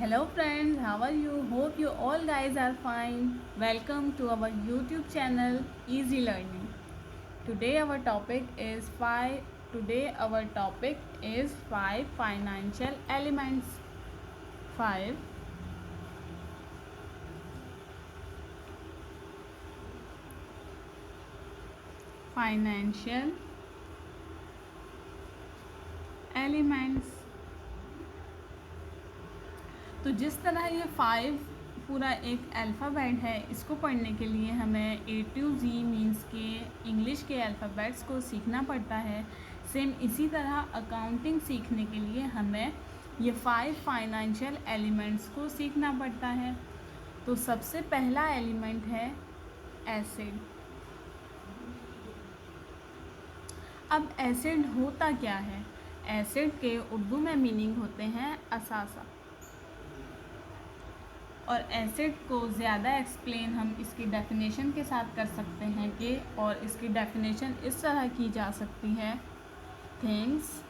Hello friends, how are you? Hope you all guys are fine. Welcome to our YouTube channel Easy Learning. Today our topic is five financial elements. 5 financial elements. तो जिस तरह ये 5 पूरा एक alphabet है, इसको पढ़ने के लिए हमें A to Z मीन्स के इंग्लिश के अल्फ़ाबेट्स को सीखना पड़ता है। सेम इसी तरह अकाउंटिंग सीखने के लिए हमें ये 5 फाइनेंशियल एलिमेंट्स को सीखना पड़ता है। तो सबसे पहला एलिमेंट है एसेट। अब एसेट होता क्या है? एसेट के उर्दू में मीनिंग होते हैं असासा। और एसेट को ज़्यादा एक्सप्लेन हम इसकी डेफिनेशन के साथ कर सकते हैं कि और इसकी डेफिनेशन इस तरह की जा सकती है, things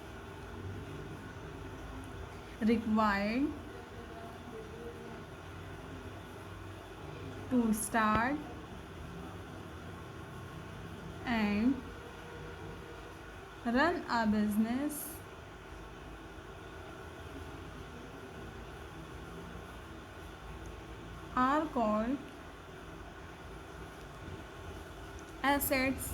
required to start and run a business are called assets।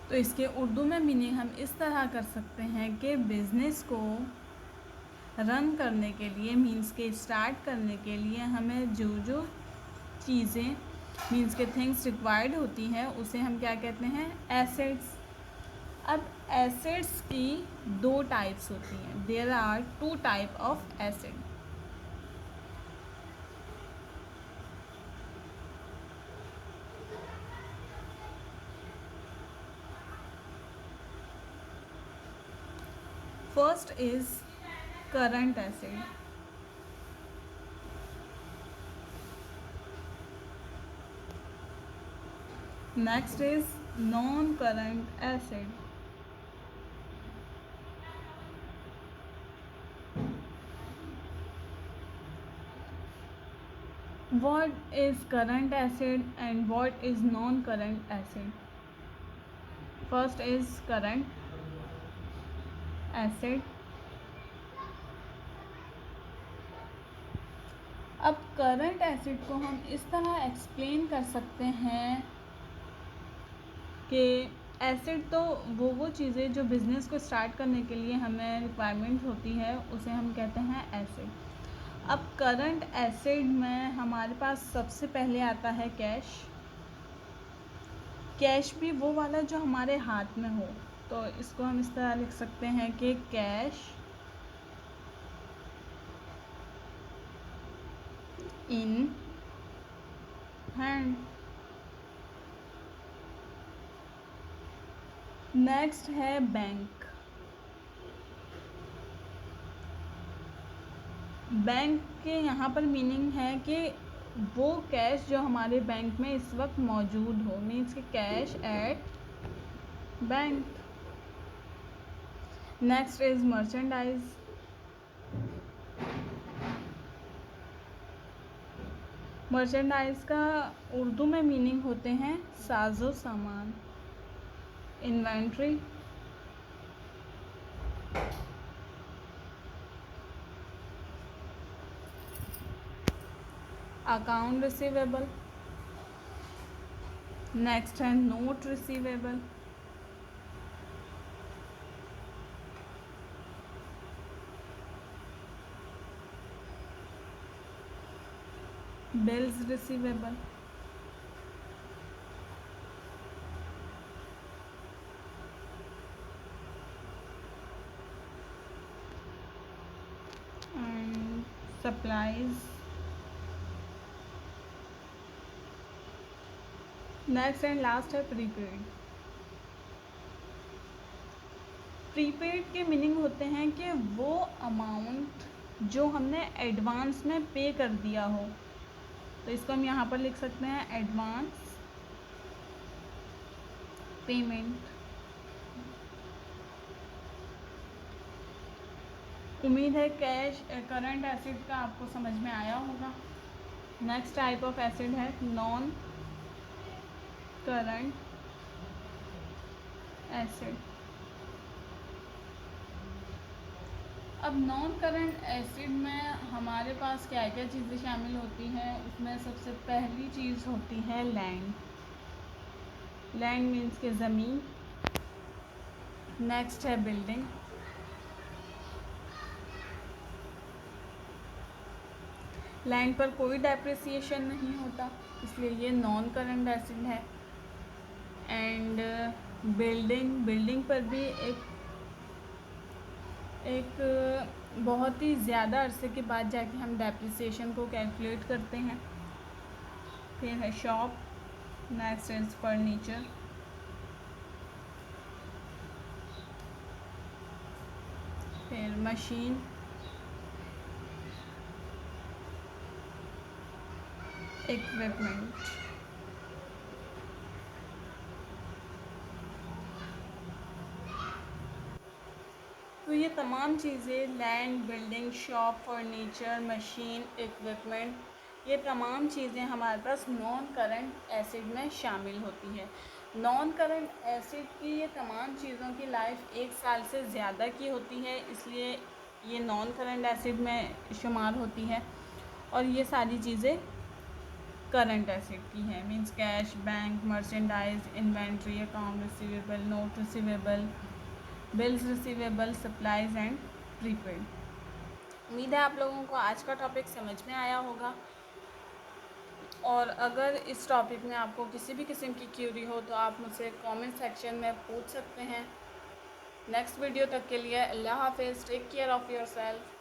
तो इसके उर्दू में मीनिंग हम इस तरह कर सकते हैं कि बिज़नेस को रन करने के लिए मीन्स के स्टार्ट करने के लिए हमें जो जो चीज़ें मीन्स के थिंग्स रिक्वायर्ड होती हैं उसे हम क्या कहते हैं, एसेट्स। अब एसेट्स की 2 टाइप्स होती हैं। There are 2 type of asset. First is current asset. Next is non current asset. What is current asset and what is non-current asset? First is current asset। अब करंट एसेट को हम इस तरह explain कर सकते हैं कि एसेट तो वो चीज़ें जो बिज़नेस को स्टार्ट करने के लिए हमें रिक्वायरमेंट होती है उसे हम कहते हैं एसेट। अब करंट एसेट में हमारे पास सबसे पहले आता है कैश। कैश भी वो वाला जो हमारे हाथ में हो, तो इसको हम इस तरह लिख सकते हैं कि कैश इन हैंड। नेक्स्ट है बैंक। बैंक के यहाँ पर मीनिंग है कि वो कैश जो हमारे बैंक में इस वक्त मौजूद हो, मीन्स कि cash at bank. Next is merchandise. Merchandise का उर्दू में मीनिंग होते हैं साजो सामान, इन्वेंट्री। Account receivable. नेक्स्ट है note receivable. Bills receivable. And supplies. Next and last है प्रीपेड। प्रीपेड के मीनिंग होते हैं कि वो अमाउंट जो हमने एडवांस में पे कर दिया हो, तो इसको हम यहाँ पर लिख सकते हैं एडवांस पेमेंट। उम्मीद है कैश करंट एसिड का आपको समझ में आया होगा। नेक्स्ट टाइप ऑफ एसिड है नॉन करंट एसिड। अब नॉन करंट एसिड में हमारे पास क्या क्या चीज़ें शामिल होती हैं, उसमें सबसे पहली चीज़ होती है लैंड। लैंड मीन्स के ज़मीन। नेक्स्ट है बिल्डिंग। लैंड पर कोई डेप्रिसिएशन नहीं होता, इसलिए ये नॉन करंट एसिड है। एंड बिल्डिंग पर भी एक बहुत ही ज़्यादा अरसे के बाद जाके हम डेप्रिसिएशन को कैलकुलेट करते हैं। फिर है शॉप। Next is furniture. फिर मशीन। इक्विपमेंट। तो ये तमाम चीज़ें land, building, shop, furniture, machine, equipment, ये तमाम चीज़ें हमारे पास नॉन करंट एसिड में शामिल होती है। नॉन करंट एसिड की ये तमाम चीज़ों की लाइफ 1 साल से ज़्यादा की होती है, इसलिए ये नॉन करंट एसिड में शुमार होती है। और ये सारी चीज़ें करंट एसिड की है, means cash, bank, merchandise, inventory, account receivable, note receivable, bills receivable, supplies and prepaid. उम्मीद है आप लोगों को आज का टॉपिक समझ में आया होगा। और अगर इस टॉपिक में आपको किसी भी किस्म की क्यूरी हो तो आप मुझसे कमेंट सेक्शन में पूछ सकते हैं। नेक्स्ट वीडियो तक के लिए अल्लाह हाफिज़। Take care of yourself.